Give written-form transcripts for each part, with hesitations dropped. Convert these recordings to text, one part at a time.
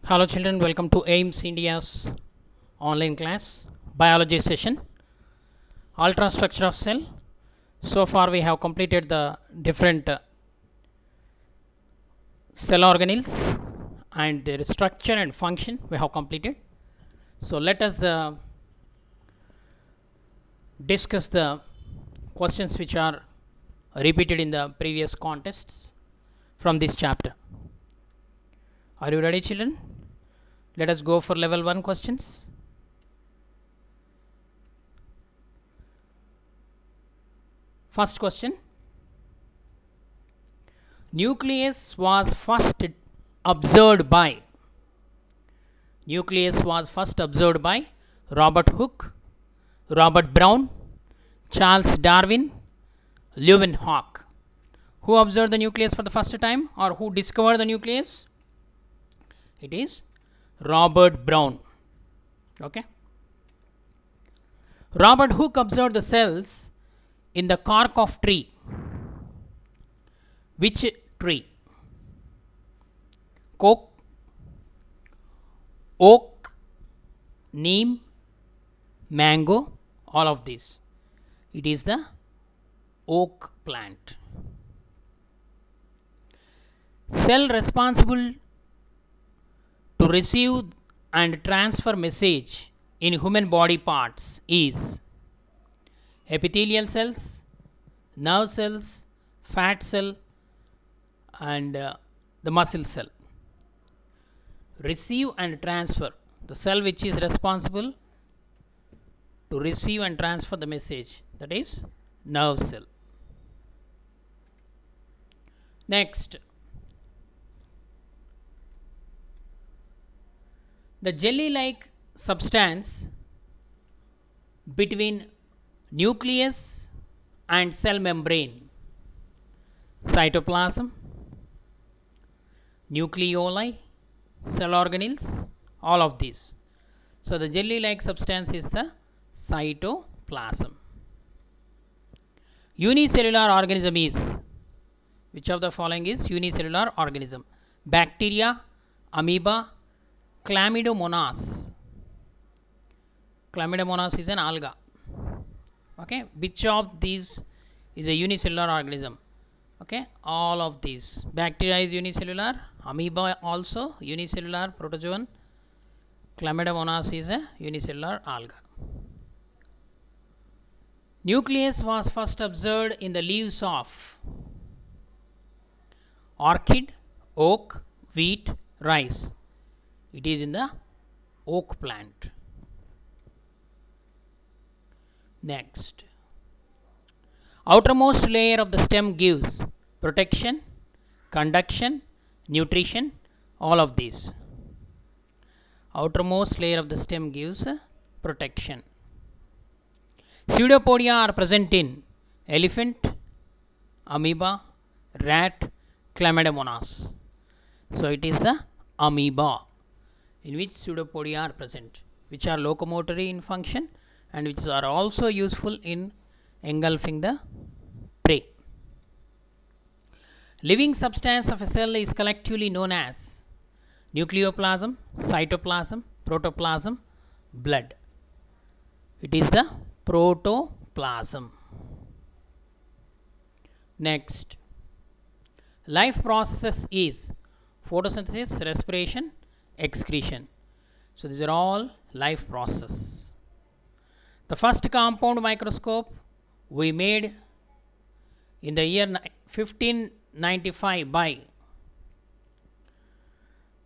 Hello children, welcome to AIMS India's online class biology session, ultrastructure of cell. So far we have completed the different cell organelles and their structure and function we have completed. So let us discuss the questions which are repeated in the previous contests from this chapter. Are you ready children? Let us go for level 1 questions. First question. Nucleus was first observed by Robert Hooke, Robert Brown, Charles Darwin, Leeuwenhoek. Who observed the nucleus for the first time, or who discovered the nucleus? It is Robert Brown. Okay. Robert Hooke observed the cells in the cork of tree. Which tree? Oak, neem, mango, all of these. It is the oak plant. Cell responsible to receive and transfer message in human body parts is epithelial cells, nerve cells, fat cell, and the muscle cell. Receive and transfer, the cell which is responsible to receive and transfer the message, that is nerve cell. Next, the jelly like substance between nucleus and cell membrane, cytoplasm, nucleoli, cell organelles, all of these. So the jelly like substance is the cytoplasm. Unicellular organism is, which of the following is unicellular organism? Bacteria, amoeba, Chlamydomonas. Chlamydomonas is an alga. Okay, which of these is a unicellular organism? Okay, all of these. Bacteria is unicellular, amoeba also unicellular protozoan, Chlamydomonas is a unicellular alga. Nucleus was first observed in the leaves of orchid, oak, wheat, rice. It is in the oak plant. Next, outermost layer of the stem gives protection, conduction, nutrition, all of these. Outermost layer of the stem gives protection. Pseudopodia are present in elephant, amoeba, rat, Chlamydomonas. So it is the amoeba in which pseudopodia are present, which are locomotory in function and which are also useful in engulfing the prey. Living substance of a cell is collectively known as nucleoplasm, cytoplasm, protoplasm, blood. It is the protoplasm. Next, life processes is photosynthesis, respiration, excretion. So these are all life processes. The first compound microscope we made in the year 1595 by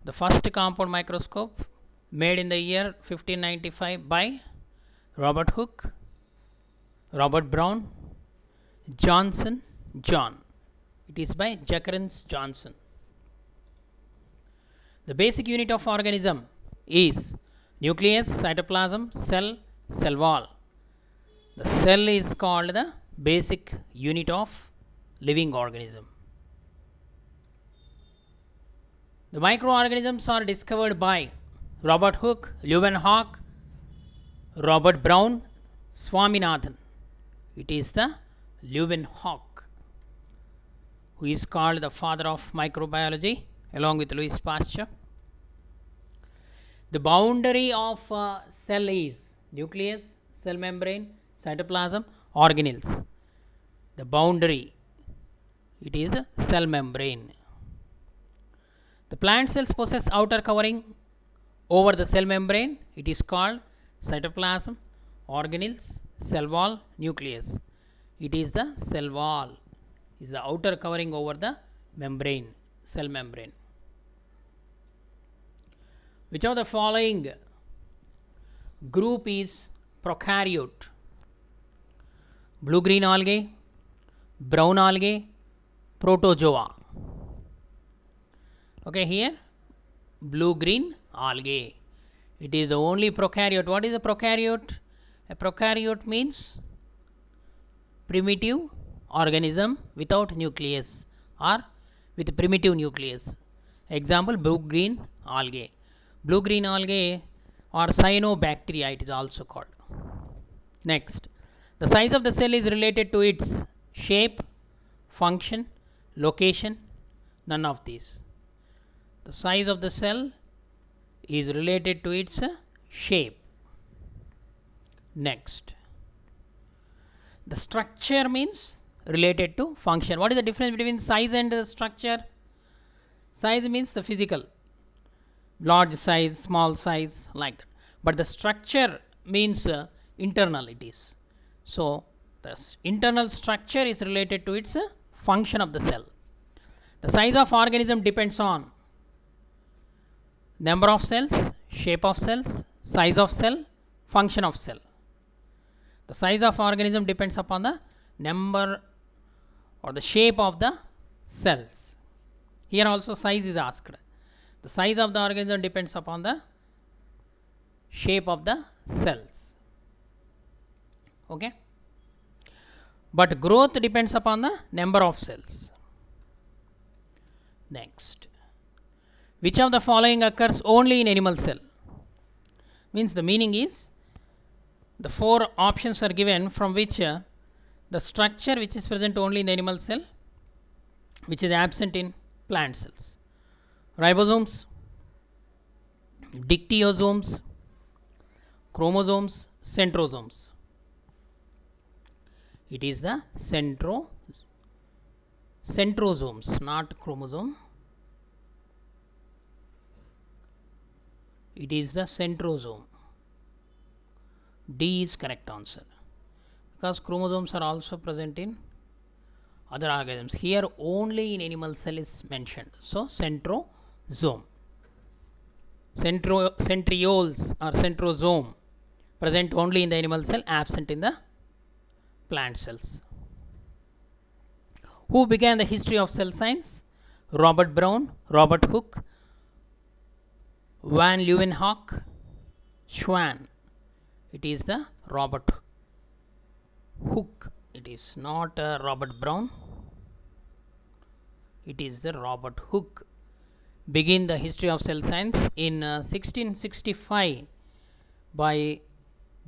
the first compound microscope made in the year 1595 by Robert Hooke, Robert Brown, Johnson, John. It is by Jacquerens Johnson. The basic unit of organism is nucleus, cytoplasm, cell, cell wall. The cell is called the basic unit of living organism. The microorganisms are discovered by Robert Hooke, Leeuwenhoek, Robert Brown, Swaminathan. It is the Leeuwenhoek who is called the father of microbiology along with Louis Pasteur. The boundary of cell is nucleus, cell membrane, cytoplasm, organelles. The boundary, it is cell membrane. The plant cells possess outer covering over the cell membrane. It is called cytoplasm, organelles, cell wall, nucleus. It is the cell wall, is the outer covering over the membrane, cell membrane. Which of the following group is prokaryote? Blue green algae, brown algae, protozoa. Okay, here blue green algae. It is the only prokaryote. What is a prokaryote? A prokaryote means primitive organism without nucleus or with primitive nucleus. Example, blue green algae. Blue green algae or cyanobacteria it is also called. Next, the size of the cell is related to its shape, function, location. None of these. The size of the cell is related to its shape. Next, the structure means related to function. What is the difference between size and structure? Size means the physical, large size, small size, like that. But the structure means internal it is. So the internal structure is related to its function of the cell. The size of organism depends on number of cells, shape of cells, size of cell, function of cell. The size of organism depends upon the number or the shape of the cells. Here also size is asked. The size of the organism depends upon the shape of the cells. Okay. But growth depends upon the number of cells. Next, which of the following occurs only in animal cell? Means the meaning is the four options are given from which the structure which is present only in the animal cell, which is absent in plant cells. Ribosomes, dictyosomes, chromosomes, centrosomes. It is the centrosomes, not chromosome. It is the centrosome. D is correct answer, because chromosomes are also present in other organisms. Here only in animal cell is mentioned. So centrosome. Centrioles or centrosome present only in the animal cell, absent in the plant cells. Who began the history of cell science? Robert Brown, Robert Hooke, Van Leeuwenhoek, Schwann. It is the Robert Hooke. It is not Robert Brown. It is the Robert Hooke. Begin the history of cell science in 1665 by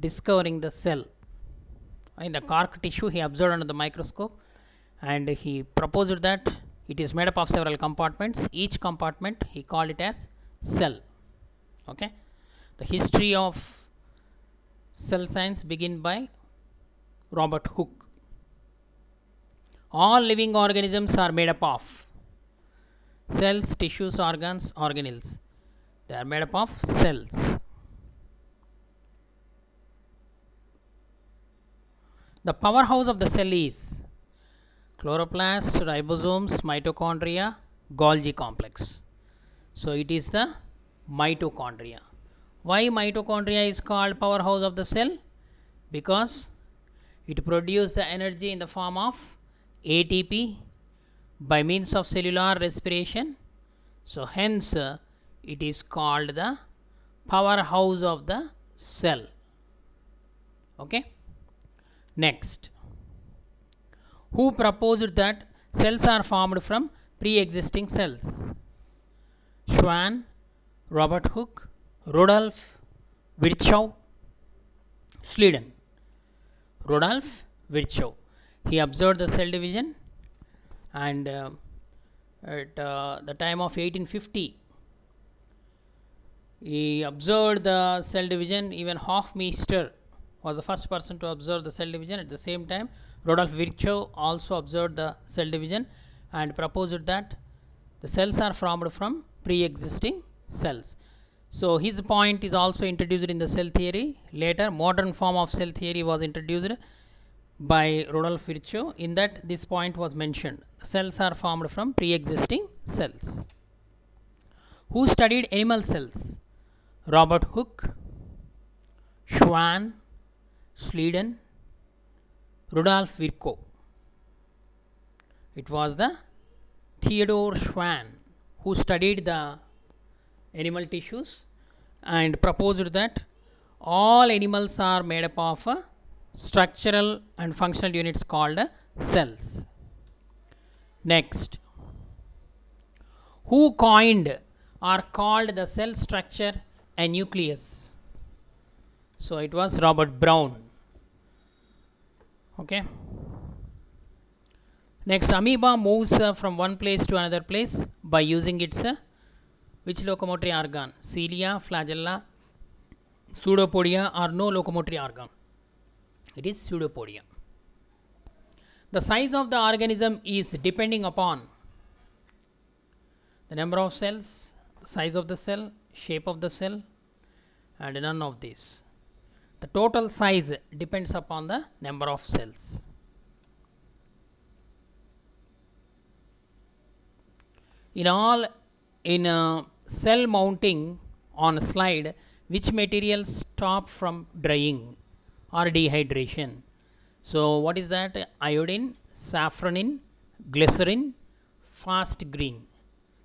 discovering the cell. In the cork tissue he observed under the microscope, and he proposed that it is made up of several compartments. Each compartment he called it as cell. Okay. The history of cell science begin by Robert Hooke. All living organisms are made up of cells, tissues, organs, organelles. They are made up of cells. The powerhouse of the cell is chloroplast, ribosomes, mitochondria, Golgi complex. So it is the mitochondria. Why mitochondria is called powerhouse of the cell? Because it produces the energy in the form of ATP by means of cellular respiration. So hence it is called the powerhouse of the cell. Okay. Next, who proposed that cells are formed from pre-existing cells? Schwann, Robert Hooke, Rudolf Virchow, Schleiden. Rudolf Virchow. He observed the cell division, and at the time of 1850 He observed the cell division. Even Hofmeister was the first person to observe the cell division. At the same time, Rudolf Virchow also observed the cell division and proposed that the cells are formed from pre-existing cells. So his point is also introduced in the cell theory. Later, modern form of cell theory was introduced by Rudolf Virchow. In that, this point was mentioned. Cells are formed from pre-existing cells. Who studied animal cells? Robert Hooke, Schwann, Schleiden, Rudolf Virchow. It was the Theodor Schwann who studied the animal tissues and proposed that all animals are made up of structural and functional units called cells. Next, who coined or called the cell structure a nucleus? So it was Robert Brown. Okay. Next, amoeba moves from one place to another place by using its which locomotory organ? Cilia, flagella, pseudopodia, or no locomotory organ? It is pseudopodia. The size of the organism is depending upon the number of cells, size of the cell, shape of the cell, and none of these. The total size depends upon the number of cells. In cell mounting on a slide, which materials stop from drying or dehydration? So what is that? Iodine, safranin, glycerin, fast green.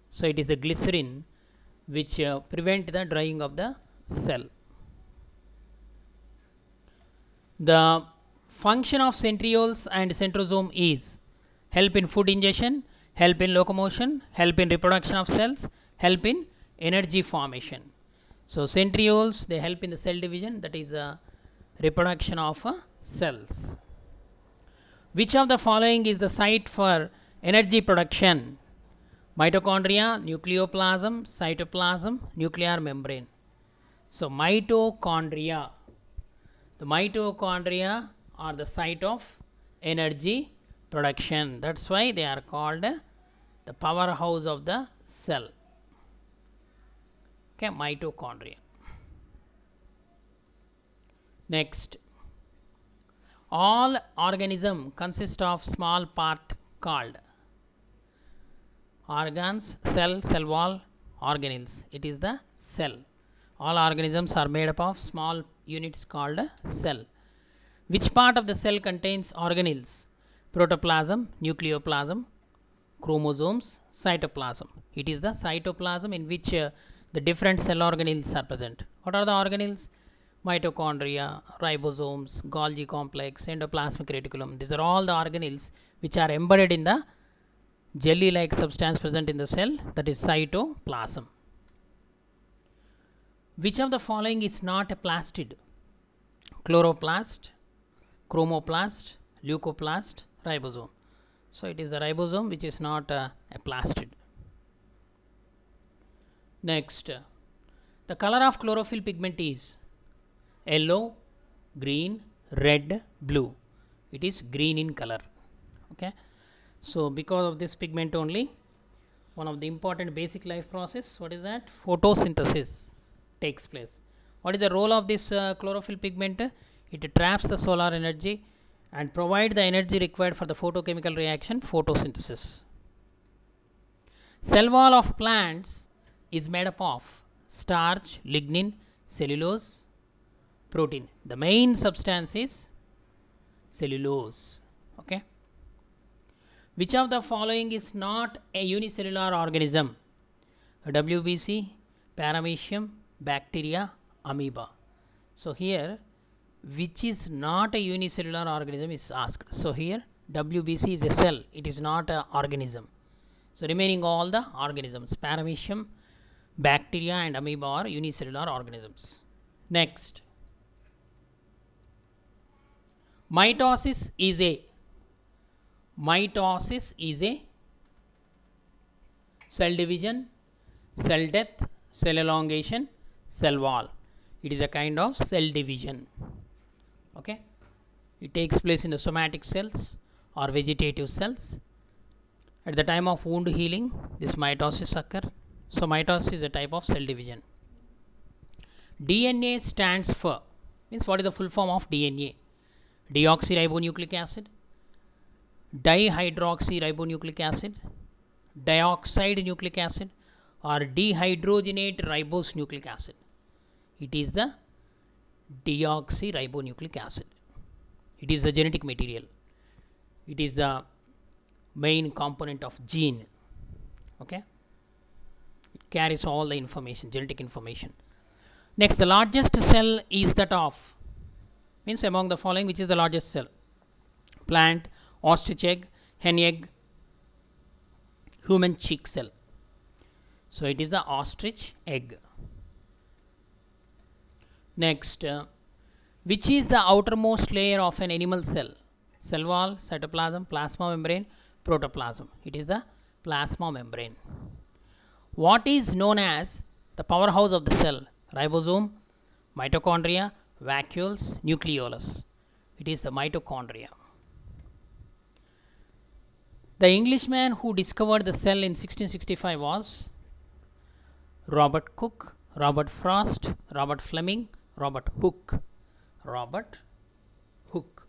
So it is the glycerin which prevent the drying of the cell. The function of centrioles and centrosome is help in food ingestion, help in locomotion, help in reproduction of cells, help in energy formation. So centrioles, they help in the cell division, that is reproduction of cells. Which of the following is the site for energy production? Mitochondria, nucleoplasm, cytoplasm, nuclear membrane. So mitochondria, the mitochondria are the site of energy production. That's why they are called the powerhouse of the cell. Okay, mitochondria. Next, all organism consist of small part called organs, cell, cell wall, organelles. It is the cell. All organisms are made up of small units called cell. Which part of the cell contains organelles? Protoplasm, nucleoplasm, chromosomes, cytoplasm. It is the cytoplasm in which the different cell organelles are present. What are the organelles? Mitochondria, ribosomes, Golgi complex, endoplasmic reticulum. These are all the organelles which are embedded in the jelly like substance present in the cell, that is cytoplasm. Which of the following is not a plastid? Chloroplast, chromoplast, leucoplast, ribosome. So it is the ribosome which is not a plastid. Next, the color of chlorophyll pigment is yellow, green, red, blue. It is green in color. Okay. So because of this pigment only, one of the important basic life process, what is that? Photosynthesis takes place. What is the role of this chlorophyll pigment? It traps the solar energy and provide the energy required for the photochemical reaction, photosynthesis. Cell wall of plants is made up of starch, lignin, cellulose, protein. The main substance is cellulose. Okay. Which of the following is not a unicellular organism? WBC, paramecium, bacteria, amoeba. So here, which is not a unicellular organism is asked. So here WBC is a cell, it is not an organism. So remaining all the organisms, paramecium, bacteria and amoeba are unicellular organisms. Next, mitosis is a cell division, cell death, cell elongation, cell wall. It is a kind of cell division. Okay, it takes place in the somatic cells or vegetative cells. At the time of wound healing, this mitosis occur. So mitosis is a type of cell division. DNA stands for, means what is the full form of DNA? Deoxyribonucleic acid, dihydroxyribonucleic acid, dioxide nucleic acid, or dehydrogenate ribose nucleic acid. It is the deoxyribonucleic acid. It is the genetic material. It is the main component of gene. Okay, it carries all the information, genetic information. Next, the largest cell is that of, means among the following, which is the largest cell? Plant, ostrich egg, hen egg, human cheek cell. So it is the ostrich egg. Next, which is the outermost layer of an animal cell? Cell wall, cytoplasm, plasma membrane, protoplasm. It is the plasma membrane. What is known as the powerhouse of the cell? Ribosome, mitochondria, vacuoles, nucleolus. It is the mitochondria. The Englishman who discovered the cell in 1665 was Robert Cook, Robert Frost, Robert Fleming, Robert Hooke. Robert Hooke.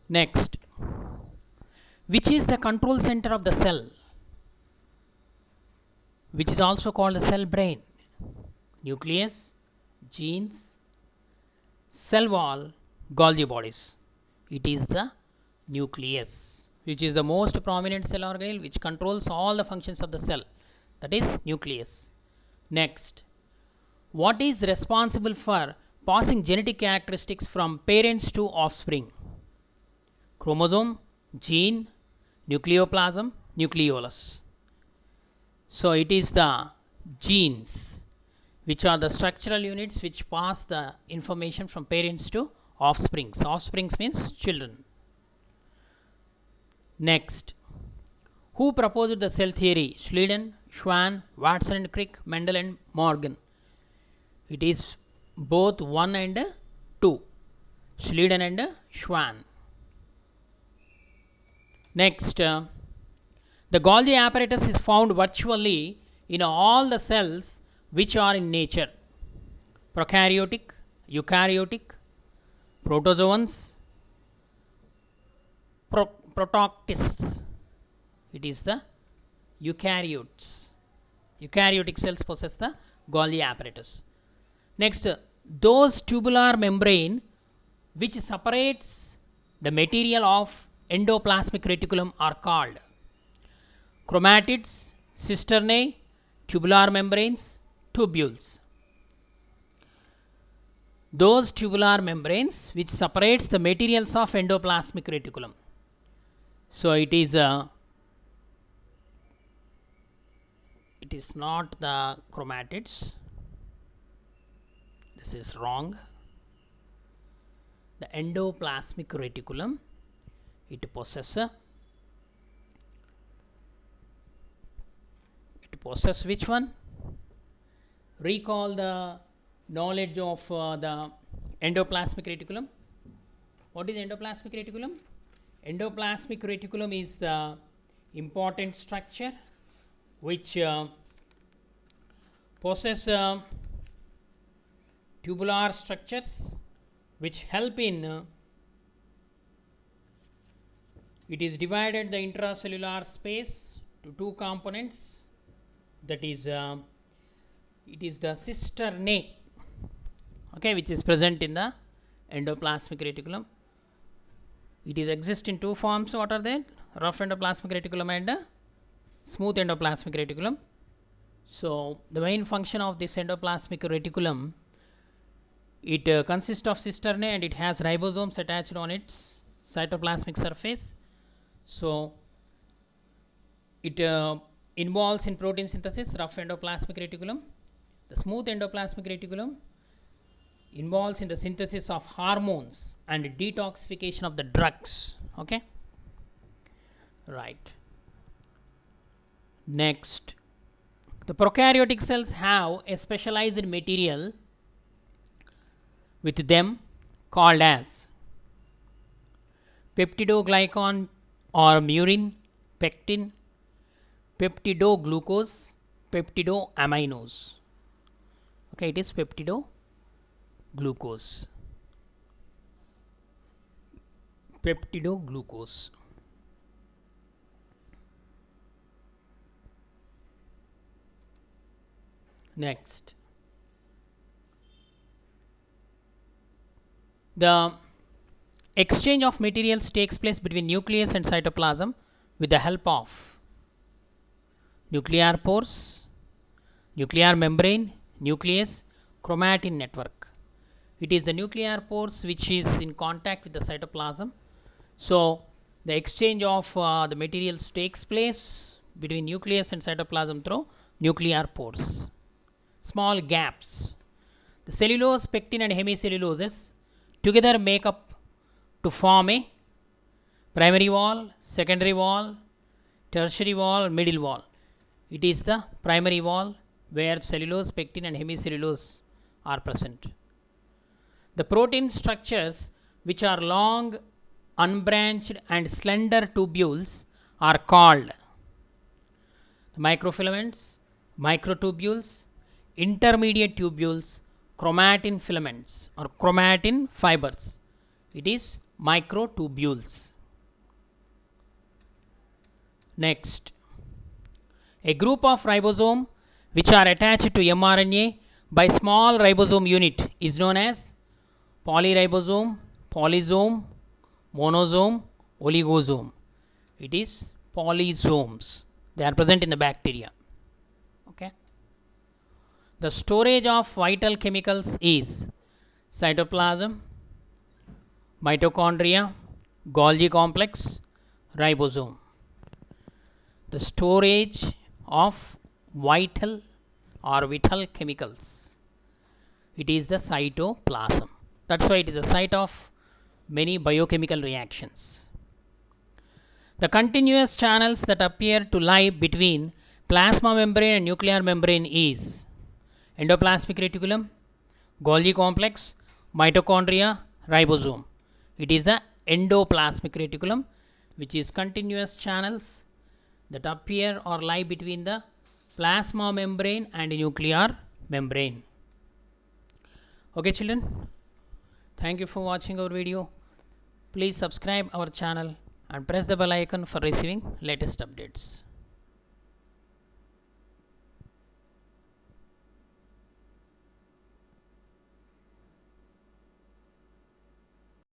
Next, which is the control center of the cell, which is also called the cell brain? Nucleus, genes, cell wall, Golgi bodies. It is the nucleus, which is the most prominent cell organelle which controls all the functions of the cell. That is nucleus. Next, what is responsible for passing genetic characteristics from parents to offspring? Chromosome, gene, nucleoplasm, nucleolus. So it is the genes, which are the structural units which pass the information from parents to offsprings. Offsprings means children. Next, who proposed the cell theory? Schleiden, Schwann, Watson and Crick, Mendel and Morgan. It is both 1 and 2, Schleiden and Schwann. Next, the Golgi apparatus is found virtually in all the cells which are in nature: prokaryotic, eukaryotic, protozoans, protoctists. It is the eukaryotes. Eukaryotic cells possess the Golgi apparatus. Next, those tubular membrane which separates the material of endoplasmic reticulum are called chromatids, cisternae, tubular membranes, tubules. Those tubular membranes which separates the materials of endoplasmic reticulum. So it is not the chromatids. This is wrong. The endoplasmic reticulum, it possesses which one? Recall the knowledge of the endoplasmic reticulum. What is endoplasmic reticulum? Endoplasmic reticulum is the important structure which possess tubular structures which help in it is divided the intracellular space to two components. That is it is the cisternae, okay, which is present in the endoplasmic reticulum. It is exist in two forms. What are they? Rough endoplasmic reticulum and smooth endoplasmic reticulum. So the main function of this endoplasmic reticulum, it consists of cisternae and it has ribosomes attached on its cytoplasmic surface. So it involves in protein synthesis, rough endoplasmic reticulum. The smooth endoplasmic reticulum involves in the synthesis of hormones and detoxification of the drugs. Okay, right. Next, The prokaryotic cells have a specialized material with them called as peptidoglycan or murin, pectin, peptidoglucose, peptidoaminos. Okay, it is peptidoglucose. Peptidoglucose. Next, the exchange of materials takes place between nucleus and cytoplasm with the help of nuclear pores, nuclear membrane, nucleus, chromatin network. It is the nuclear pores which is in contact with the cytoplasm. So the exchange of the materials takes place between nucleus and cytoplasm through nuclear pores. Small gaps. The cellulose, pectin and hemicelluloses together make up to form a primary wall, secondary wall, tertiary wall, middle wall. It is the primary wall where cellulose, pectin and hemicellulose are present. The protein structures which are long, unbranched and slender tubules are called microfilaments, microtubules, intermediate tubules, chromatin filaments or chromatin fibers. It is microtubules. Next, a group of ribosome which are attached to mRNA by small ribosome unit is known as polyribosome, polysome, monosome, oligosome. It is polysomes. They are present in the bacteria. Okay. The storage of vital chemicals is cytoplasm, mitochondria, Golgi complex, ribosome. The storage of vital chemicals, it is the cytoplasm. That's why it is a site of many biochemical reactions. The continuous channels that appear to lie between plasma membrane and nuclear membrane is endoplasmic reticulum, Golgi complex, mitochondria, ribosome. It is the endoplasmic reticulum which is continuous channels that appear or lie between the plasma membrane and nuclear membrane. Okay children, thank you for watching our video. Please subscribe our channel and press the bell icon for receiving latest updates.